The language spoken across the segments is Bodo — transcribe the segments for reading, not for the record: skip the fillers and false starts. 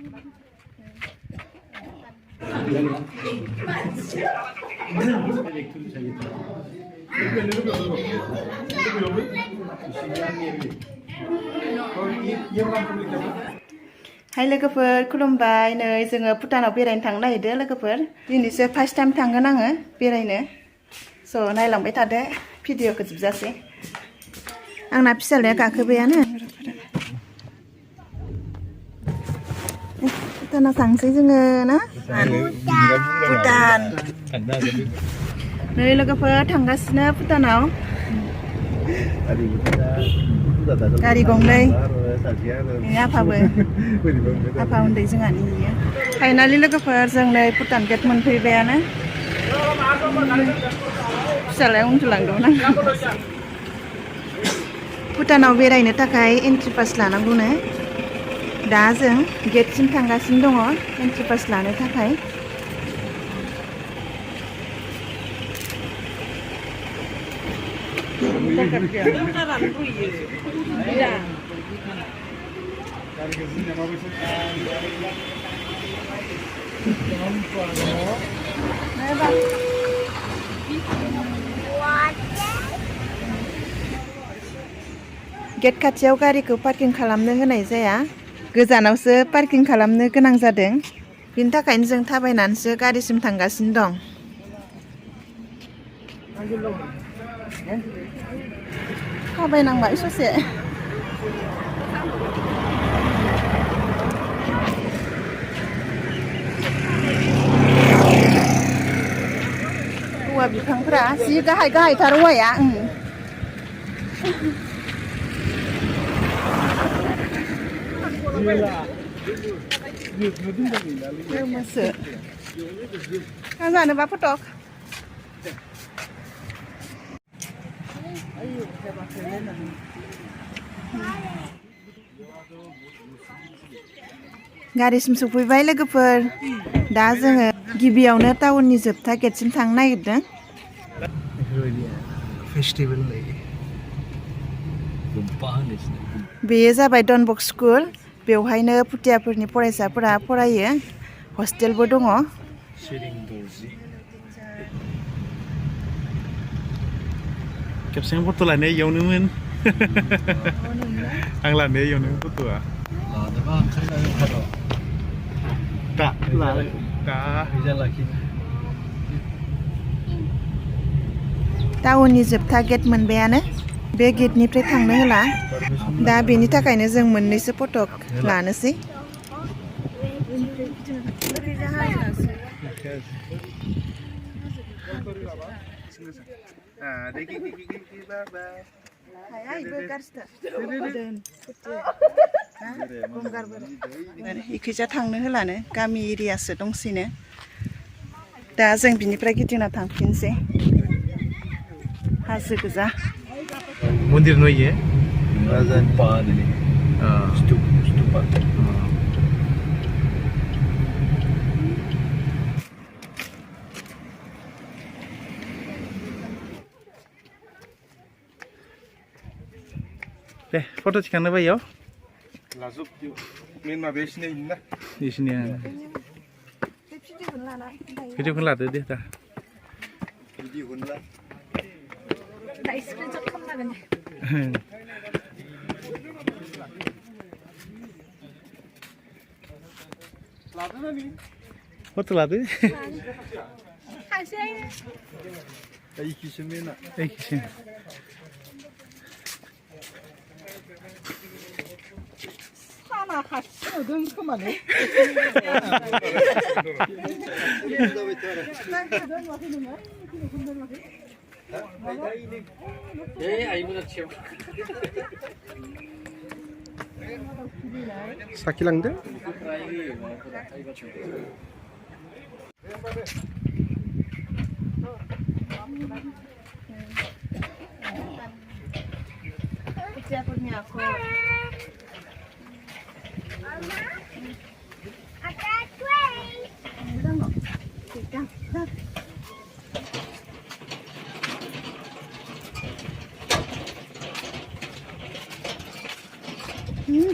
Hai लोगोफोर खुलुमबाय नै जोङो भुटानाव बेरायनो थांनो नागिरदों लोगोफोर दिनैसो फार्स्ट टाइम थांगोन आङो बेरायनो स' नायलांबाय थादो भिडिअखौ जोबजासे आंना फिसालाया गाखोबायानो भुटानाव थांसै जोङो ना भुटान नै लोगोफोर थांगासिनो भुटानाव गारि गंनै आफाबो आफा उन्दै जोंहानि फाइनालि लोगोफोर जों नै भुटान गेट मोनफैबायानो फिसालाया उन्दुलांदोंमोन आं भुटानाव बेरायनो थाखाय एन्ट्रि पास लानांगौनो दा जों गेटसिम थांगासिनो दङ एन्ट्रि पास लानो थाखाय गेट खाथियाव गारिखौ पार्किं खालामनो होनाय जाया गोजानावसो पार्किं खालामनो गोनां जादों बिनि थाखायनो जों थाबायनानैसो गारिसिम थांगासिनो दं थाबायनांबाय ससे औवा बिफांफोरा जि गाहाय गाहायथार औवाया kan जानोबा फटक गारिसिम सफैबाय लोगोफोर दा जोङो गिबियावनो टाउननि जोबथा गेटसिम थांनो नागिरदों बेयो जाबाय डनबस्क स्कुल बेवहायनो भुटियाफोरनि फरायसाफोरा फरायो हस्टेलबो दङ खेबसे फट' लानाया इयावनोमोन आं लानाया इयावनो फट'आ टाउननि जोबथा गेट मोनबायानो बे गेटनिफ्राय थांनो होला दा बेनि थाखायनो जों मोननैसो फट' लानोसै इखैजा थांनो होलानो गामि एरियासो दंसैनो दा जों बिनिफ्राय गिदिंना थांफिनसै हाजो गोजा मन्दिर नये दे फट' थिखांनो बायो मेन माबाया सिनायोना सिनाया भिडिअखौ लादो दे दा भिडिअखौनो ला स्क्रिनशट खालामनांगोन फट' लादो साना खाथियाव दों खोमालै साखि लांदो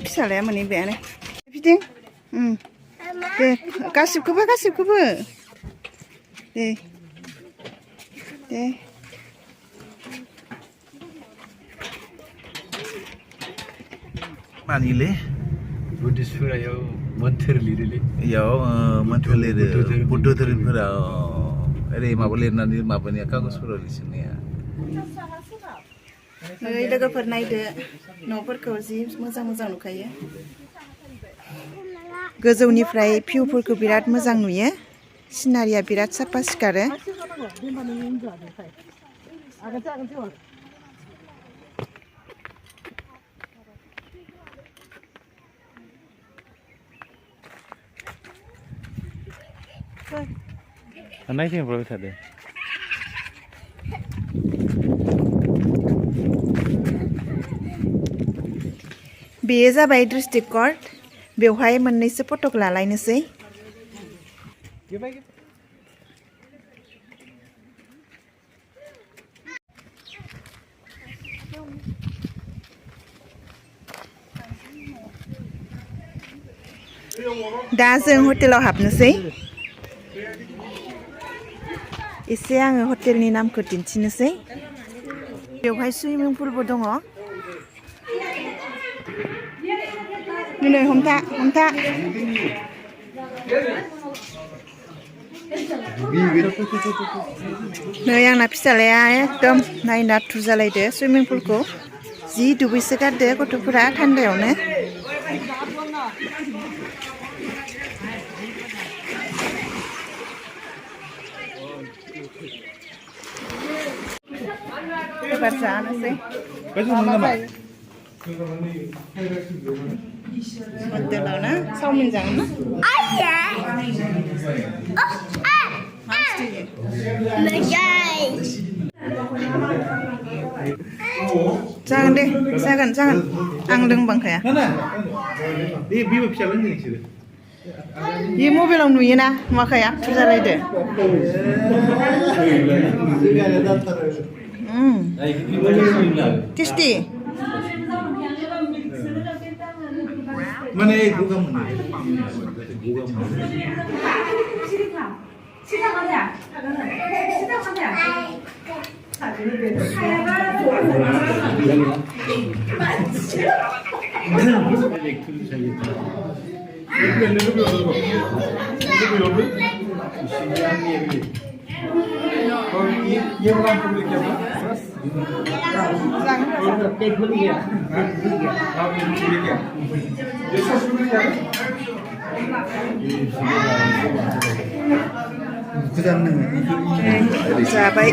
फिसालाया मोनहैबायानो फिदिं दे गासिबखौबो दे दे मानिले बुद्धिस्टफोरा याव मोन्थोर लिरोलै याव मोन्थोर लिरो बुद्ध धोरोमफोरा ओरै माबा लिरनानै माबानिया कागजफोराव लिरसोनाया नै लोगोफोर नायदो न'फोरखौ जि मोजां नुखायो गोजौनिफ्राय भिउफोरखौ बिराद मोजां नुयो सिनारिया बिराद साफा सिखारो नायथिंबाय थादो बेयो जाबाय डिस्ट्रिक्ट कर्ट बेवहाय मोननैसो फटक लालायनोसै दा जों हटेलाव हाबनोसै एसे आङो हटेलनि नामखौ दिन्थिनोसै बेवहाय सुइमिं पुलबो दङ नै हमथा नै आंना फिसालाया एकदम नायना थुजालायदो सुइमिं पुलखौ जि दुगैसो गारदो गथ'फोरा थान्दायावनो एबार जानोसै हटेलाव ना चाउमिन जागोन ना जागोन दे जागोन आं लोंबांखाया बे मबाइलाव नुयोना माखाया थुजालायदो टेस्टि माने गोगा मोनो जाबाय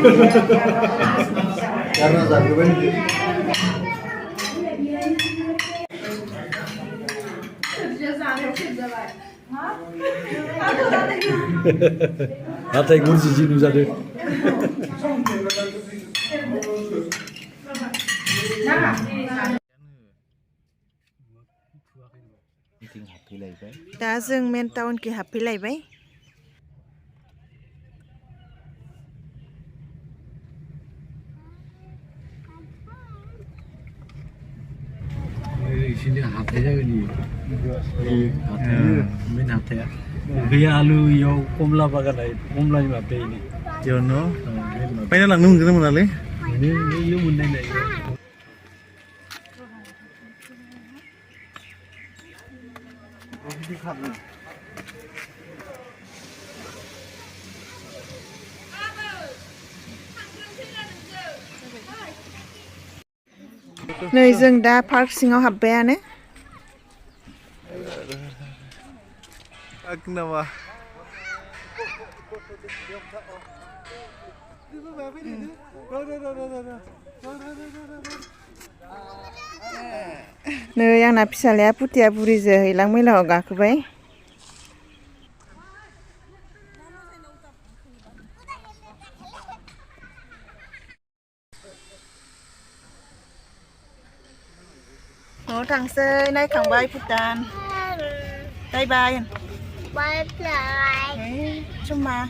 नाथाय गुरजि जि नुजादो दा जों मेन टाउनखै हाबफैलायबाय इसोरनि हाथाय जागोन मेन हाथाया बे आलु इयाव कमला बागान कमलानि माबाया बेयावनो बायना लांनो मोनगोन ना मोनालै इयाव मोननाय नाय नै जों दा पार्क सिङाव हाबबायानो नामा नै आंना फिसालाया पुथिया बुरिजों हैलां मैलायाव गाखोबाय न'आव थांसै नायखांबाय भुटान बाय बाय Bye bye. Cuma